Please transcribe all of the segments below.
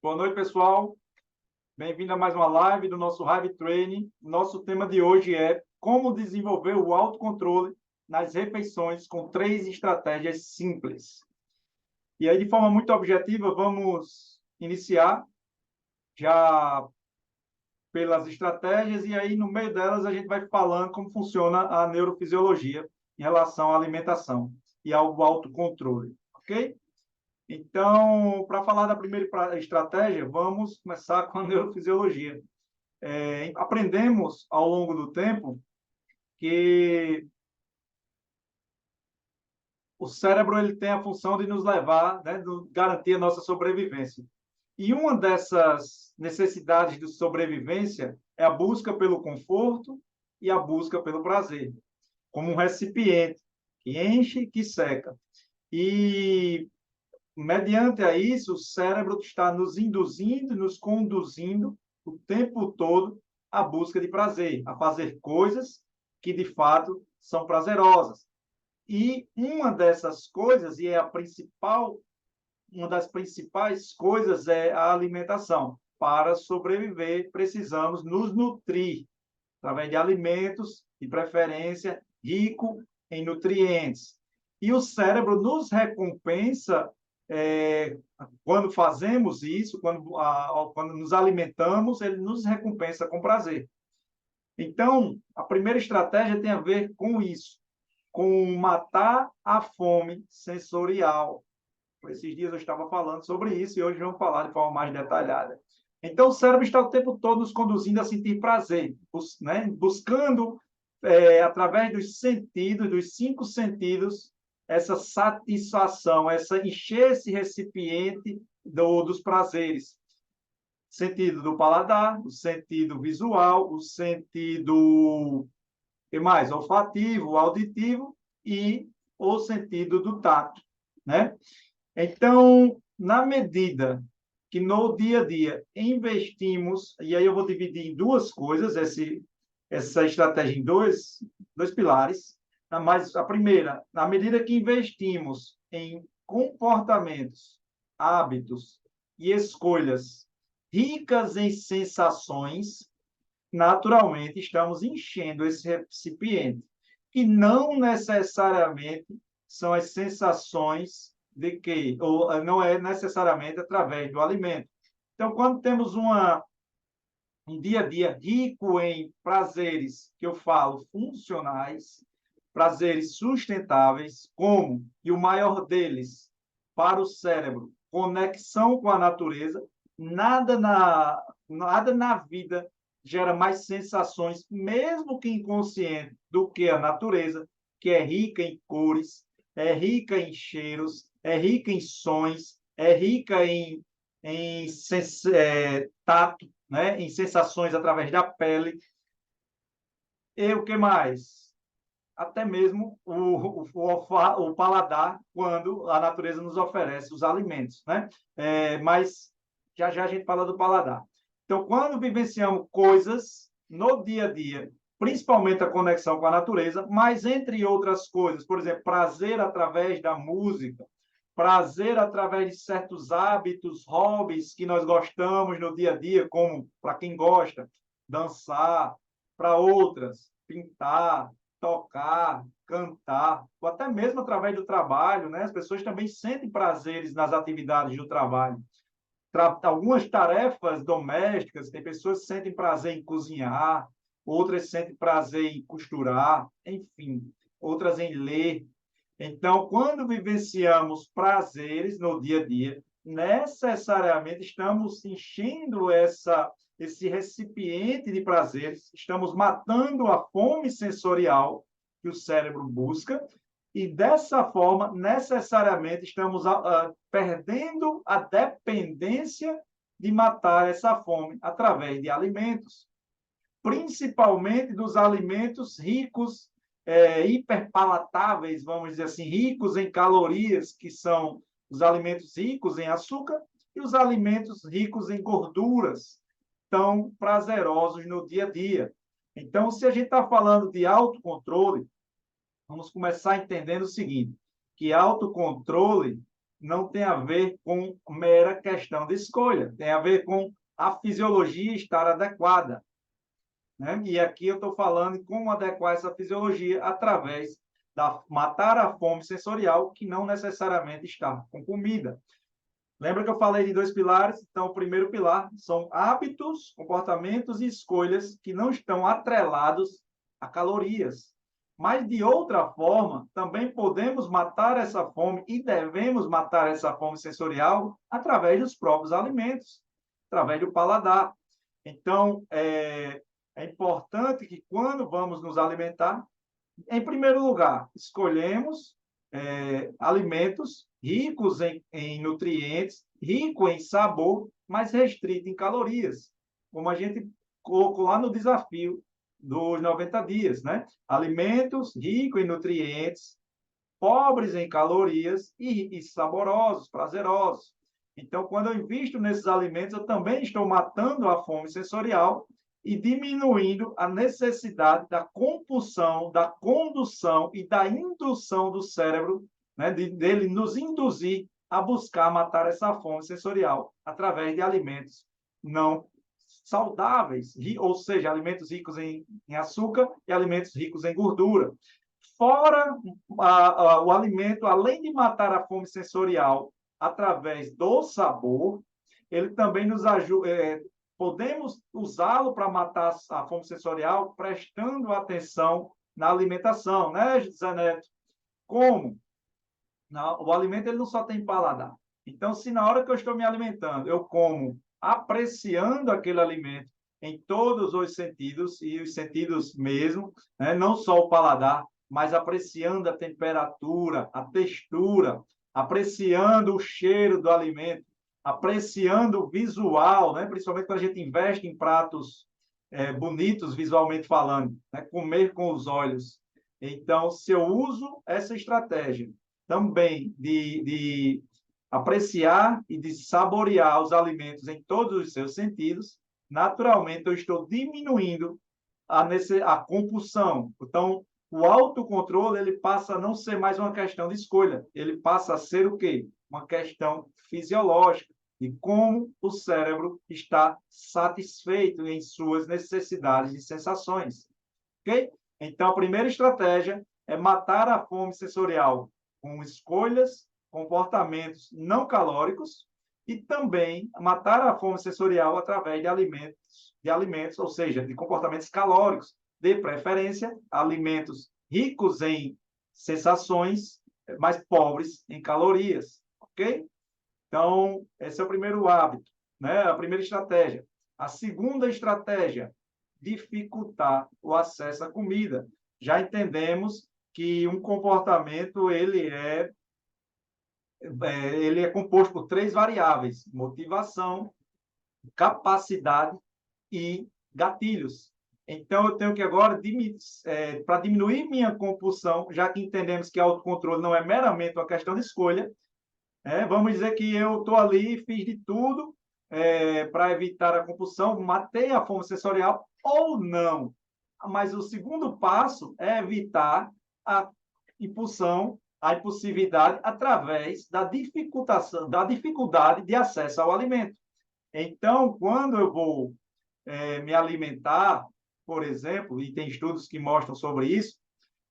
Boa noite, pessoal. Bem-vindo a mais uma live do nosso Hive Training. Nosso tema de hoje é como desenvolver o autocontrole nas refeições com 3 estratégias simples. E aí, de forma muito objetiva, vamos iniciar já pelas estratégias e aí, no meio delas, a gente vai falando como funciona a neurofisiologia em relação à alimentação e ao autocontrole, ok? Então, para falar da primeira estratégia, vamos começar com a neurofisiologia. Aprendemos ao longo do tempo que o cérebro ele tem a função de nos levar, né, de garantir a nossa sobrevivência. E uma dessas necessidades de sobrevivência é a busca pelo conforto e a busca pelo prazer, como um recipiente que enche e que seca. E mediante a isso, o cérebro está nos induzindo, nos conduzindo o tempo todo à busca de prazer, a fazer coisas que de fato são prazerosas. E uma dessas coisas, e é a principal, uma das principais coisas é a alimentação. Para sobreviver, precisamos nos nutrir através de alimentos, de preferência, rico em nutrientes. E o cérebro nos recompensa quando fazemos isso, quando nos alimentamos, ele nos recompensa com prazer. Então, a primeira estratégia tem a ver com isso, com matar a fome sensorial. Esses dias eu estava falando sobre isso e hoje vamos falar de forma mais detalhada. Então, o cérebro está o tempo todo nos conduzindo a sentir prazer, né? Buscando, através dos sentidos, dos 5 sentidos, essa satisfação, encher esse recipiente dos prazeres. Sentido do paladar, o sentido visual, o sentido, que mais? Olfativo, auditivo e o sentido do tato, né? Então, na medida que no dia a dia investimos, e aí eu vou dividir em 2 coisas, essa estratégia em dois pilares, mas a primeira, na medida que investimos em comportamentos, hábitos e escolhas ricas em sensações, naturalmente estamos enchendo esse recipiente, que não necessariamente são as sensações de que, ou não é necessariamente através do alimento. Então, quando temos um dia a dia rico em prazeres, que eu falo funcionais, prazeres sustentáveis, como, e o maior deles, para o cérebro, conexão com a natureza, nada na vida gera mais sensações, mesmo que inconsciente, do que a natureza, que é rica em cores, é rica em cheiros, é rica em sons, é rica em tato, né? Em sensações através da pele. E o que mais? Até mesmo o paladar, quando a natureza nos oferece os alimentos, né? Mas já já a gente fala do paladar. Então, quando vivenciamos coisas no dia a dia, principalmente a conexão com a natureza, mas entre outras coisas, por exemplo, prazer através da música, prazer através de certos hábitos, hobbies que nós gostamos no dia a dia, como para quem gosta, dançar, para outras, pintar, tocar, cantar, ou até mesmo através do trabalho, né? As pessoas também sentem prazeres nas atividades do trabalho. Algumas tarefas domésticas, tem pessoas que sentem prazer em cozinhar, outras sentem prazer em costurar, enfim, outras em ler. Então, quando vivenciamos prazeres no dia a dia, necessariamente estamos enchendo esse recipiente de prazeres, estamos matando a fome sensorial que o cérebro busca, e dessa forma, necessariamente, estamos perdendo a dependência de matar essa fome através de alimentos, principalmente dos alimentos ricos, hiperpalatáveis, vamos dizer assim, ricos em calorias, que são os alimentos ricos em açúcar, e os alimentos ricos em gorduras, tão prazerosos no dia a dia. Então, se a gente está falando de autocontrole, vamos começar entendendo o seguinte, que autocontrole não tem a ver com mera questão de escolha, tem a ver com a fisiologia estar adequada, né? E aqui eu estou falando em como adequar essa fisiologia através da matar a fome sensorial, que não necessariamente está com comida. Lembra que eu falei de 2 pilares? Então, o primeiro pilar são hábitos, comportamentos e escolhas que não estão atrelados a calorias. Mas, de outra forma, também podemos matar essa fome e devemos matar essa fome sensorial através dos próprios alimentos, através do paladar. Então, é importante que, quando vamos nos alimentar, em primeiro lugar, escolhemos alimentos ricos em nutrientes, ricos em sabor, mas restrito em calorias, como a gente colocou lá no desafio dos 90 dias, né? Alimentos ricos em nutrientes, pobres em calorias e saborosos, prazerosos. Então, quando eu invisto nesses alimentos, eu também estou matando a fome sensorial e diminuindo a necessidade da compulsão, da condução e da indução do cérebro, né, dele nos induzir a buscar matar essa fome sensorial através de alimentos não saudáveis, ou seja, alimentos ricos em açúcar e alimentos ricos em gordura. Fora o alimento, além de matar a fome sensorial através do sabor, ele também nos ajuda, podemos usá-lo para matar a fome sensorial prestando atenção na alimentação, né, Zé Neto? Como? O alimento ele não só tem paladar. Então, se na hora que eu estou me alimentando, eu como apreciando aquele alimento em todos os sentidos, e os sentidos mesmo, né, não só o paladar, mas apreciando a temperatura, a textura, apreciando o cheiro do alimento, apreciando o visual, né? Principalmente quando a gente investe em pratos bonitos visualmente falando, né? Comer com os olhos. Então, se eu uso essa estratégia também de apreciar e de saborear os alimentos em todos os seus sentidos, naturalmente eu estou diminuindo a compulsão. Então, o autocontrole ele passa a não ser mais uma questão de escolha, ele passa a ser o quê? Uma questão fisiológica, de como o cérebro está satisfeito em suas necessidades e sensações. Ok? Então, a primeira estratégia é matar a fome sensorial com escolhas, comportamentos não calóricos e também matar a fome sensorial através de alimentos, ou seja, de comportamentos calóricos, de preferência, alimentos ricos em sensações, mas pobres em calorias, ok? Então, esse é o primeiro hábito, né? A primeira estratégia. A segunda estratégia, dificultar o acesso à comida. Já entendemos que um comportamento ele é composto por 3 variáveis: motivação, capacidade e gatilhos. Então, eu tenho que agora, para diminuir minha compulsão, já que entendemos que autocontrole não é meramente uma questão de escolha, vamos dizer que eu estou ali, fiz de tudo para evitar a compulsão, matei a fome sensorial ou não. Mas o segundo passo é evitar a impulsão, a impulsividade através da dificuldade de acesso ao alimento. Então, quando eu vou me alimentar, por exemplo, e tem estudos que mostram sobre isso,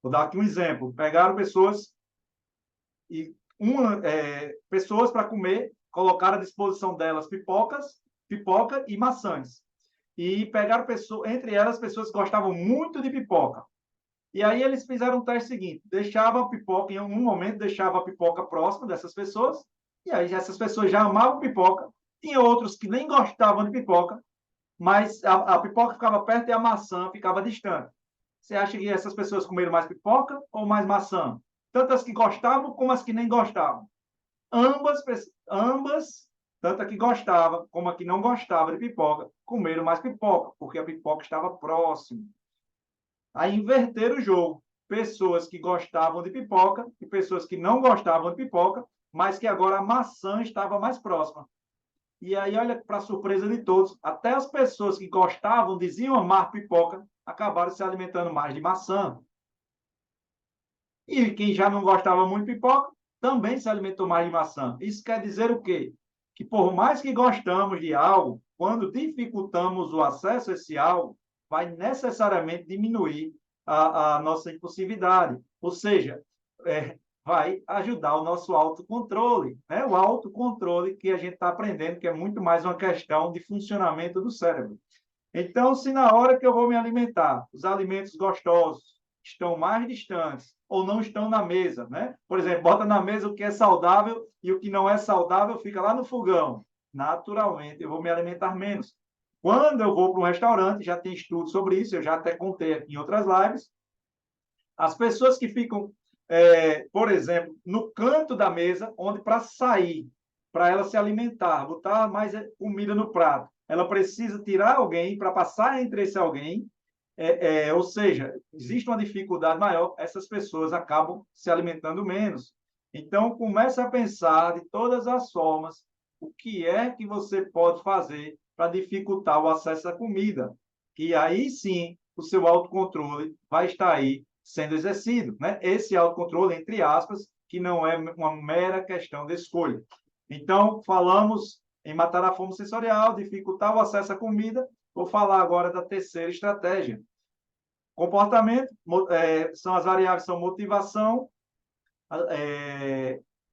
vou dar aqui um exemplo. Pegaram pessoas pessoas para comer, colocaram à disposição delas pipoca e maçãs. E pegaram entre elas pessoas que gostavam muito de pipoca. E aí eles fizeram o teste seguinte: deixava a pipoca, em um momento deixava a pipoca próxima dessas pessoas, e aí essas pessoas já amavam pipoca, tinha outros que nem gostavam de pipoca, mas a pipoca ficava perto e a maçã ficava distante. Você acha que essas pessoas comeram mais pipoca ou mais maçã? Tanto as que gostavam como as que nem gostavam. Ambas, tanto a que gostava como a que não gostava de pipoca, comeram mais pipoca, porque a pipoca estava próxima. Aí inverteram o jogo. Pessoas que gostavam de pipoca e pessoas que não gostavam de pipoca, mas que agora a maçã estava mais próxima. E aí, olha, para surpresa de todos, até as pessoas que gostavam, diziam amar pipoca, acabaram se alimentando mais de maçã. E quem já não gostava muito de pipoca, também se alimentou mais de maçã. Isso quer dizer o quê? Que por mais que gostamos de algo, quando dificultamos o acesso a esse algo, vai necessariamente diminuir a nossa impulsividade. Ou seja, vai ajudar o nosso autocontrole, né? O autocontrole que a gente está aprendendo, que é muito mais uma questão de funcionamento do cérebro. Então, se na hora que eu vou me alimentar, os alimentos gostosos estão mais distantes ou não estão na mesa, né? Por exemplo, bota na mesa o que é saudável e o que não é saudável fica lá no fogão. Naturalmente, eu vou me alimentar menos. Quando eu vou para um restaurante, já tem estudo sobre isso, eu já até contei aqui em outras lives, as pessoas que ficam, por exemplo, no canto da mesa, onde para sair, para ela se alimentar, botar mais comida no prato, ela precisa tirar alguém para passar entre esse alguém, ou seja, existe uma dificuldade maior, essas pessoas acabam se alimentando menos. Então, comece a pensar de todas as formas o que é que você pode fazer para dificultar o acesso à comida. E aí sim, o seu autocontrole vai estar aí sendo exercido, né? Esse autocontrole, entre aspas, que não é uma mera questão de escolha. Então, falamos em matar a fome sensorial, dificultar o acesso à comida. Vou falar agora da terceira estratégia. Comportamento, são as variáveis, são motivação,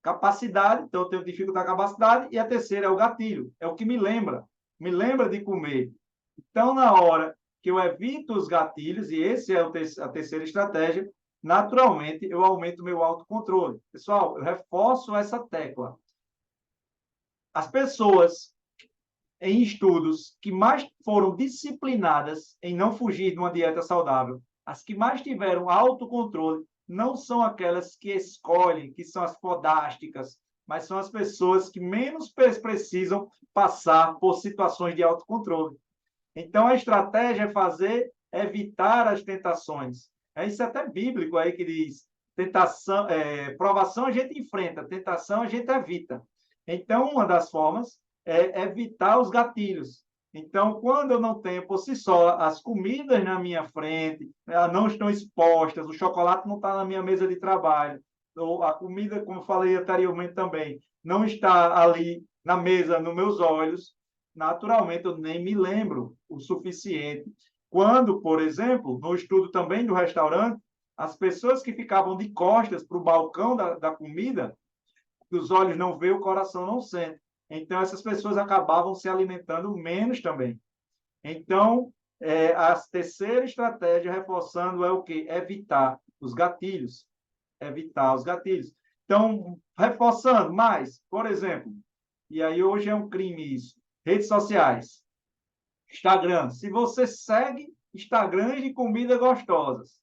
capacidade, então eu tenho que dificultar a capacidade, e a terceira é o gatilho, é o que me lembra de comer. Então, na hora que eu evito os gatilhos, e esse é a terceira estratégia, naturalmente eu aumento o meu autocontrole. Pessoal, eu reforço essa tecla. As pessoas em estudos que mais foram disciplinadas em não fugir de uma dieta saudável, as que mais tiveram autocontrole, não são aquelas que escolhem, que são as podásticas, mas são as pessoas que menos precisam passar por situações de autocontrole. Então, a estratégia é evitar as tentações. Isso é até bíblico aí que diz, provação a gente enfrenta, tentação a gente evita. Então, uma das formas é evitar os gatilhos. Então, quando eu não tenho por si só as comidas na minha frente, elas não estão expostas, o chocolate não está na minha mesa de trabalho, ou a comida, como eu falei anteriormente também, não está ali na mesa, nos meus olhos, naturalmente eu nem me lembro o suficiente. Quando, por exemplo, no estudo também do restaurante, as pessoas que ficavam de costas para o balcão da comida, os olhos não veem, o coração não sente. Então, essas pessoas acabavam se alimentando menos também. Então, a terceira estratégia, reforçando, é o quê? Evitar os gatilhos. Evitar os gatilhos. Então, reforçando mais, por exemplo, e aí hoje é um crime isso, redes sociais, Instagram. Se você segue Instagrams de comida gostosas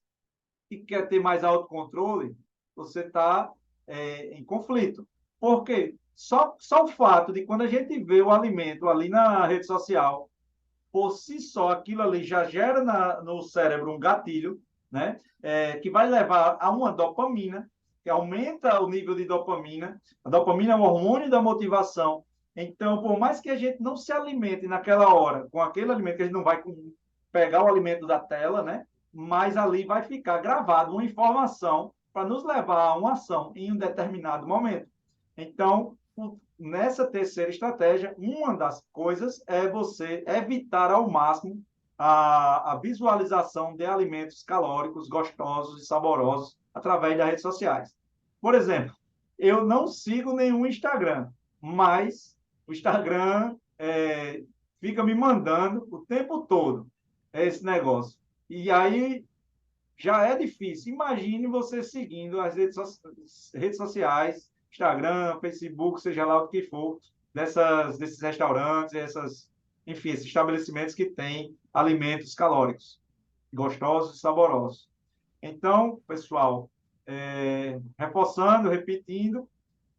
e quer ter mais autocontrole, você está em conflito. Por quê? Só o fato de quando a gente vê o alimento ali na rede social, por si só, aquilo ali já gera no cérebro um gatilho, né? Que vai levar a uma dopamina, que aumenta o nível de dopamina. A dopamina é o hormônio da motivação. Então, por mais que a gente não se alimente naquela hora com aquele alimento, que a gente não vai pegar o alimento da tela, né? Mas ali vai ficar gravado uma informação para nos levar a uma ação em um determinado momento. Então, nessa terceira estratégia, uma das coisas é você evitar ao máximo a visualização de alimentos calóricos, gostosos e saborosos através das redes sociais. Por exemplo, eu não sigo nenhum Instagram, mas o Instagram fica me mandando o tempo todo esse negócio. E aí já é difícil. Imagine você seguindo as redes sociais, Instagram, Facebook, seja lá o que for, desses restaurantes, enfim, esses estabelecimentos que têm alimentos calóricos, gostosos e saborosos. Então, pessoal, reforçando, repetindo,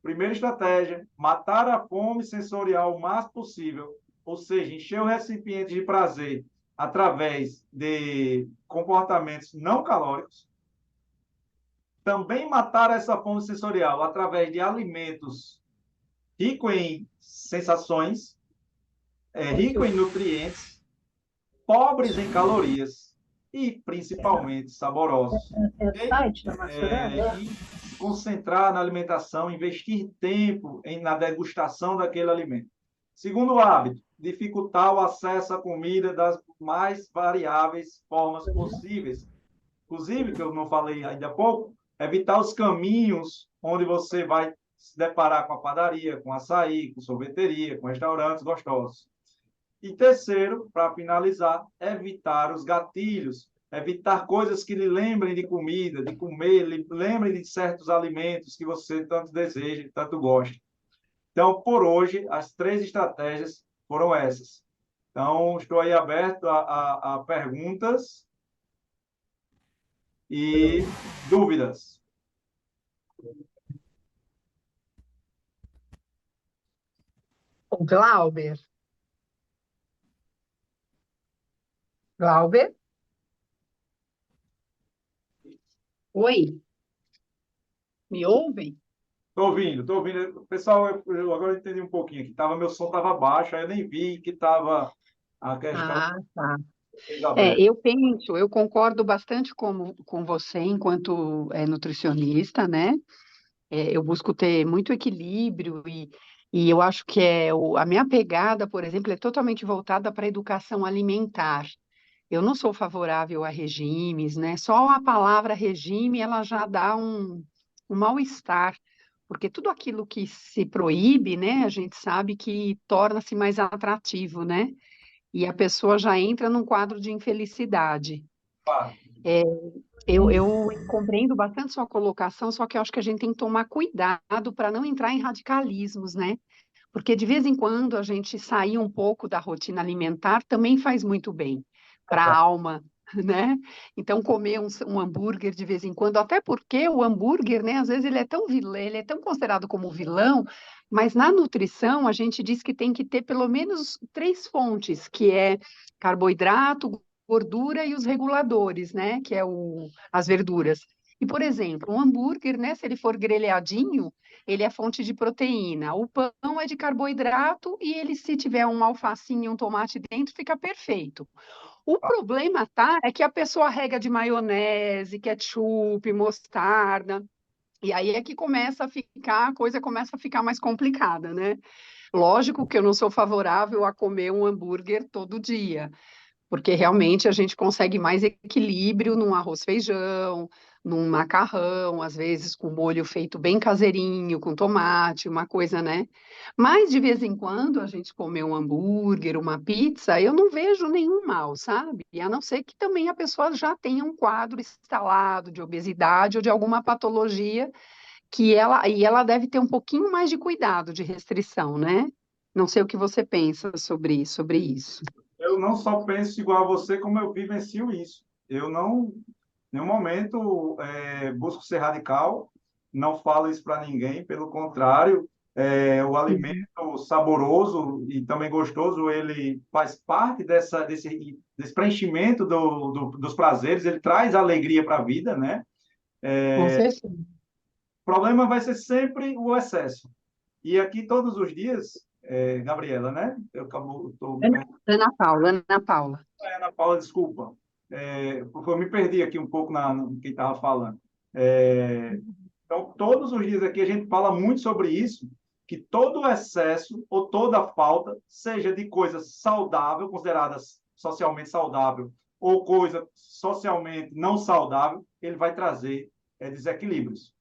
primeira estratégia, matar a fome sensorial o mais possível, ou seja, encher o recipiente de prazer através de comportamentos não calóricos. Também matar essa fome sensorial através de alimentos ricos em sensações, ricos em nutrientes, pobres em calorias e principalmente saborosos. É o site da Massurana? concentrar na alimentação, investir tempo na degustação daquele alimento. Segundo hábito, dificultar o acesso à comida das mais variáveis formas possíveis. Inclusive, que eu não falei ainda há pouco, evitar os caminhos onde você vai se deparar com a padaria, com açaí, com sorveteria, com restaurantes gostosos. E terceiro, para finalizar, evitar os gatilhos, evitar coisas que lhe lembrem de comida, de comer, lhe lembrem de certos alimentos que você tanto deseja, tanto gosta. Então, por hoje, as 3 estratégias foram essas. Então, estou aí aberto a perguntas e dúvidas. O Glauber. Glauber? Oi, me ouvem? Estou ouvindo, estou ouvindo. Pessoal, eu agora entendi um pouquinho aqui. Meu som estava baixo, aí eu nem vi que estava a questão Ah, tá. aberta. Eu concordo bastante com você enquanto nutricionista, né? Eu busco ter muito equilíbrio e eu acho que a minha pegada, por exemplo, é totalmente voltada para a educação alimentar. Eu não sou favorável a regimes, né? Só a palavra regime, ela já dá um mal-estar, porque tudo aquilo que se proíbe, né, a gente sabe que torna-se mais atrativo, né? E a pessoa já entra num quadro de infelicidade. Claro. É, eu compreendo bastante sua colocação, só que eu acho que a gente tem que tomar cuidado para não entrar em radicalismos, né? Porque de vez em quando a gente sair um pouco da rotina alimentar também faz muito bem para a alma, né? Então comer um hambúrguer de vez em quando, até porque o hambúrguer, né, às vezes ele é tão vilão, ele é tão considerado como vilão, mas na nutrição a gente diz que tem que ter pelo menos 3 fontes, que é carboidrato, gordura e os reguladores, né? Que é as verduras. E, por exemplo, um hambúrguer, né? Se ele for grelhadinho, ele é fonte de proteína. O pão é de carboidrato e ele, se tiver um alfacinho e um tomate dentro, fica perfeito. O problema, tá, é que a pessoa rega de maionese, ketchup, mostarda, e aí é que a coisa começa a ficar mais complicada, né? Lógico que eu não sou favorável a comer um hambúrguer todo dia, porque realmente a gente consegue mais equilíbrio num arroz-feijão, num macarrão, às vezes com molho feito bem caseirinho, com tomate, uma coisa, né? Mas de vez em quando a gente comer um hambúrguer, uma pizza, eu não vejo nenhum mal, sabe? E a não ser que também a pessoa já tenha um quadro instalado de obesidade ou de alguma patologia e ela deve ter um pouquinho mais de cuidado, de restrição, né? Não sei o que você pensa sobre isso. Eu não só penso igual a você, como eu vivencio isso. Eu não, em nenhum momento, busco ser radical, não falo isso para ninguém, pelo contrário, o Uhum. alimento saboroso e também gostoso, ele faz parte desse preenchimento dos prazeres, ele traz alegria para a vida, né? Com certeza. O problema vai ser sempre o excesso. E aqui todos os dias, Gabriela, né? Tô Ana Paula. Ana Paula, desculpa, porque eu me perdi aqui um pouco no que estava falando. Então, todos os dias aqui a gente fala muito sobre isso, que todo excesso ou toda falta, seja de coisa saudável, consideradas socialmente saudável, ou coisa socialmente não saudável, ele vai trazer desequilíbrios,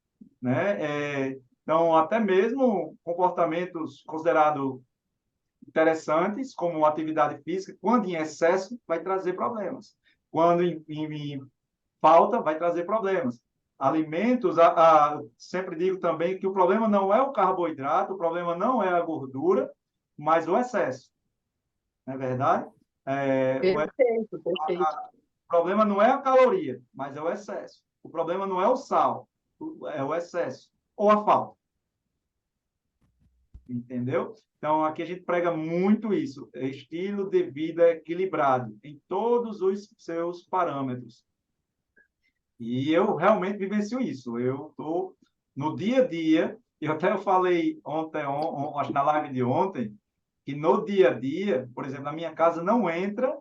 né? Então, até mesmo comportamentos considerados interessantes, como atividade física, quando em excesso, vai trazer problemas. Quando em falta, vai trazer problemas. Alimentos, sempre digo também que o problema não é o carboidrato, o problema não é a gordura, mas o excesso, não é verdade? Perfeito, perfeito. O problema não é a caloria, mas é o excesso. O problema não é o sal, é o excesso ou a falta. Entendeu? Então, aqui a gente prega muito isso, estilo de vida equilibrado, em todos os seus parâmetros. E eu realmente vivencio isso. Eu estou no dia a dia, e até eu falei ontem, acho na live de ontem, que no dia a dia, por exemplo, na minha casa não entra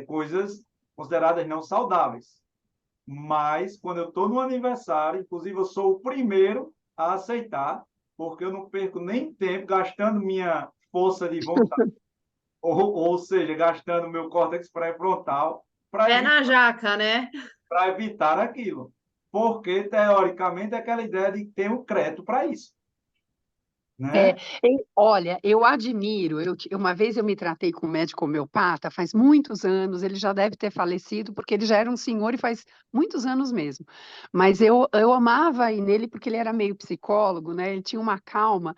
coisas consideradas não saudáveis. mas quando eu estou no aniversário, inclusive eu sou o primeiro a aceitar, porque eu não perco nem tempo gastando minha força de vontade, ou seja, gastando meu córtex pré-frontal para Pé na jaca, né? evitar aquilo. Porque, teoricamente, é aquela ideia de ter um crédito para isso, É, né? olha, eu admiro. Uma vez eu me tratei com um médico homeopata, faz muitos anos, ele já deve ter falecido, porque ele já era um senhor e faz muitos anos mesmo. Mas eu amava ir nele porque ele era meio psicólogo, né? Ele tinha uma calma.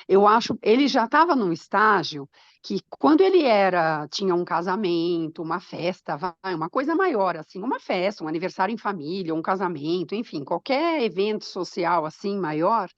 Eu acho, ele já estava num estágio que quando ele tinha um casamento, uma festa, uma coisa maior, assim, uma festa, um aniversário em família, um casamento, enfim, qualquer evento social assim maior.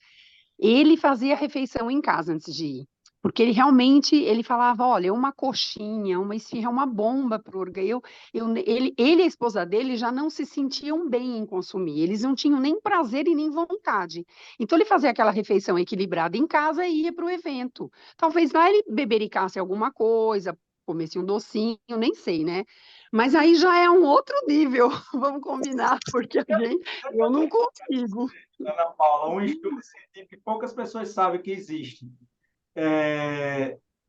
Ele fazia a refeição em casa antes de ir, porque ele realmente ele falava, olha, uma coxinha, uma esfirra, é uma bomba para o organismo. Ele e a esposa dele já não se sentiam bem em consumir, eles não tinham nem prazer e nem vontade. Então ele fazia aquela refeição equilibrada em casa e ia para o evento. Talvez lá ele bebericasse alguma coisa, comesse um docinho, nem sei, né? Mas aí já é um outro nível, vamos combinar, porque eu não consigo. Ana Paula, um estudo científico que poucas pessoas sabem que existe.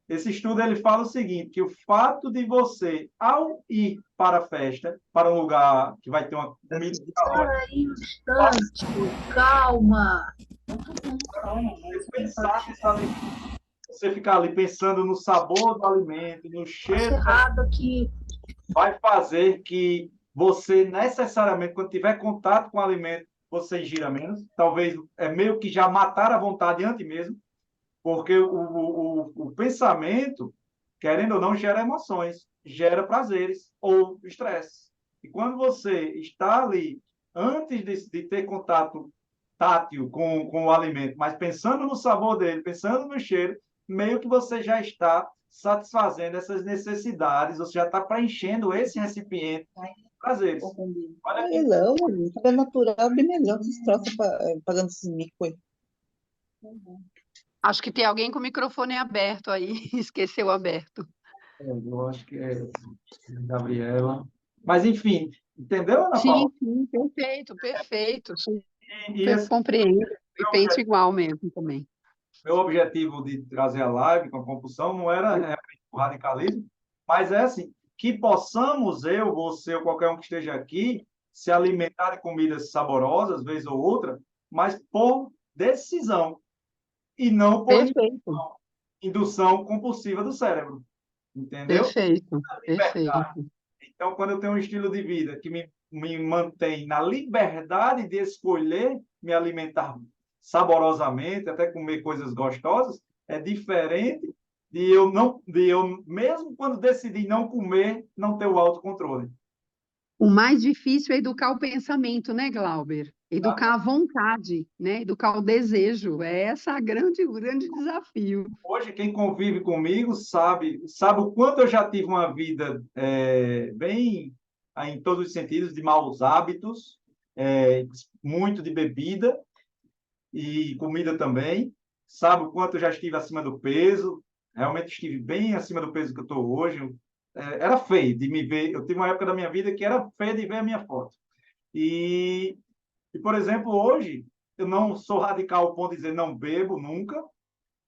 Esse estudo ele fala o seguinte, que o fato de você, ao ir para a festa, para um lugar que vai ter uma comida Espera aí um instante, calma. você pensar nesse alimento, você ficar ali pensando no sabor do alimento, no Acho cheiro, errado aqui. vai fazer que você necessariamente, quando tiver contato com o alimento, você gira menos. Talvez é meio que já matar a vontade antes mesmo, porque o pensamento, querendo ou não, gera emoções, gera prazeres ou estresse. E quando você está ali, antes de ter contato tátil com o alimento, mas pensando no sabor dele, pensando no cheiro, meio que você já está satisfazendo essas necessidades, você já está preenchendo esse recipiente de prazeres. Olha Ai, que não, cabelo natural é bem melhor que esses troços pagando esses mico aí. Acho que tem alguém com o microfone aberto aí, esqueceu aberto. eu acho que é Gabriela. Mas, enfim, entendeu, Ana Paula? Sim, sim, perfeito, perfeito. E Super assim, compreendo e meu penso objetivo, igual mesmo também. meu objetivo de trazer a live com a compulsão não era realmente o radicalismo, mas é assim, que possamos, eu, você ou qualquer um que esteja aqui, se alimentar de comidas saborosas, vez ou outra, mas por decisão e não por Perfeito, indução compulsiva do cérebro, entendeu? perfeito, Liberdade. perfeito. Então, quando eu tenho um estilo de vida que me mantém na liberdade de escolher me alimentar saborosamente, até comer coisas gostosas, é diferente de eu mesmo quando decidi não comer, não ter o autocontrole. O mais difícil é educar o pensamento, né, Glauber? Tá? Educar a vontade, né? Educar o desejo. É essa o grande desafio. Hoje, quem convive comigo sabe o quanto eu já tive uma vida bem, em todos os sentidos, de maus hábitos, muito de bebida, e comida também. Sabe o quanto eu já estive acima do peso? Realmente estive bem acima do peso que eu estou hoje. Era feio de me ver. Eu tive uma época da minha vida que era feia de ver a minha foto. E, por exemplo, hoje eu não sou radical ao ponto de dizer não bebo nunca.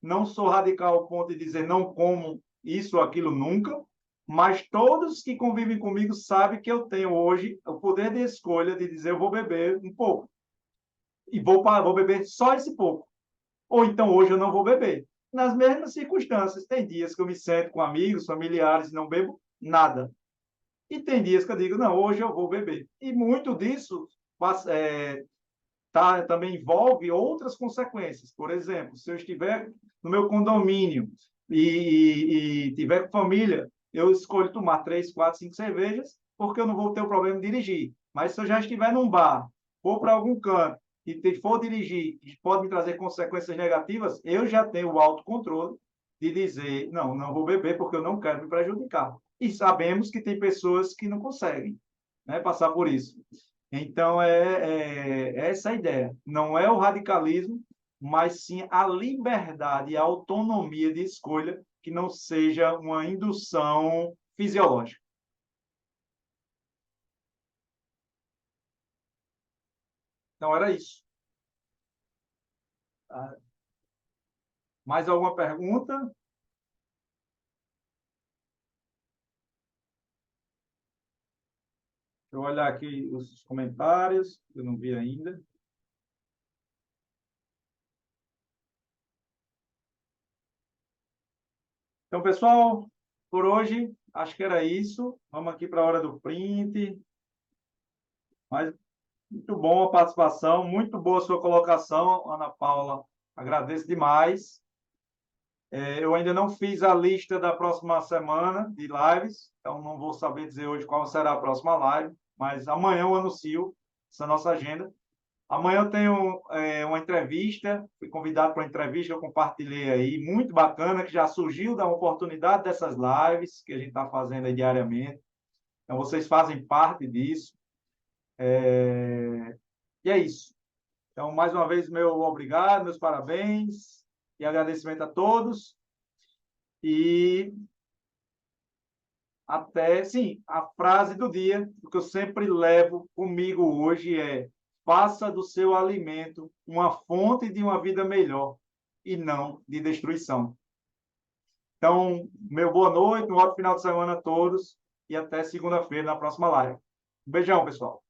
Não sou radical ao ponto de dizer não como isso ou aquilo nunca. Mas todos que convivem comigo sabem que eu tenho hoje o poder de escolha de dizer eu vou beber um pouco. E vou beber só esse pouco. Ou então hoje eu não vou beber. Nas mesmas circunstâncias, tem dias que eu me sento com amigos, familiares e não bebo nada. E tem dias que eu digo, não, hoje eu vou beber. E muito disso também envolve outras consequências. Por exemplo, se eu estiver no meu condomínio e tiver com família, eu escolho tomar 3, 4, 5 cervejas, porque eu não vou ter o problema de dirigir. Mas se eu já estiver num bar, for para algum canto, e for dirigir, e pode me trazer consequências negativas, eu já tenho o autocontrole de dizer, não, não vou beber porque eu não quero me prejudicar. E sabemos que tem pessoas que não conseguem, né, passar por isso. Então, é essa a ideia. Não é o radicalismo, mas sim a liberdade e a autonomia de escolha que não seja uma indução fisiológica. Então, era isso. Tá? Mais alguma pergunta? Deixa eu olhar aqui os comentários, que eu não vi ainda. Então, pessoal, por hoje, acho que era isso. Vamos aqui para a hora do print. Mas muito bom a participação, muito boa a sua colocação, Ana Paula. Agradeço demais. Eu ainda não fiz a lista da próxima semana de lives, então não vou saber dizer hoje qual será a próxima live, mas amanhã eu anuncio essa nossa agenda. Amanhã eu tenho uma entrevista, fui convidado para uma entrevista que eu compartilhei aí, muito bacana, que já surgiu da oportunidade dessas lives que a gente está fazendo aí diariamente. Então, vocês fazem parte disso. E é isso. Então, mais uma vez, meu obrigado, meus parabéns e agradecimento a todos. E até, sim, a frase do dia, que eu sempre levo comigo hoje é: faça do seu alimento uma fonte de uma vida melhor e não de destruição. Então, meu boa noite, um ótimo final de semana a todos e até segunda-feira na próxima live. Um beijão, pessoal.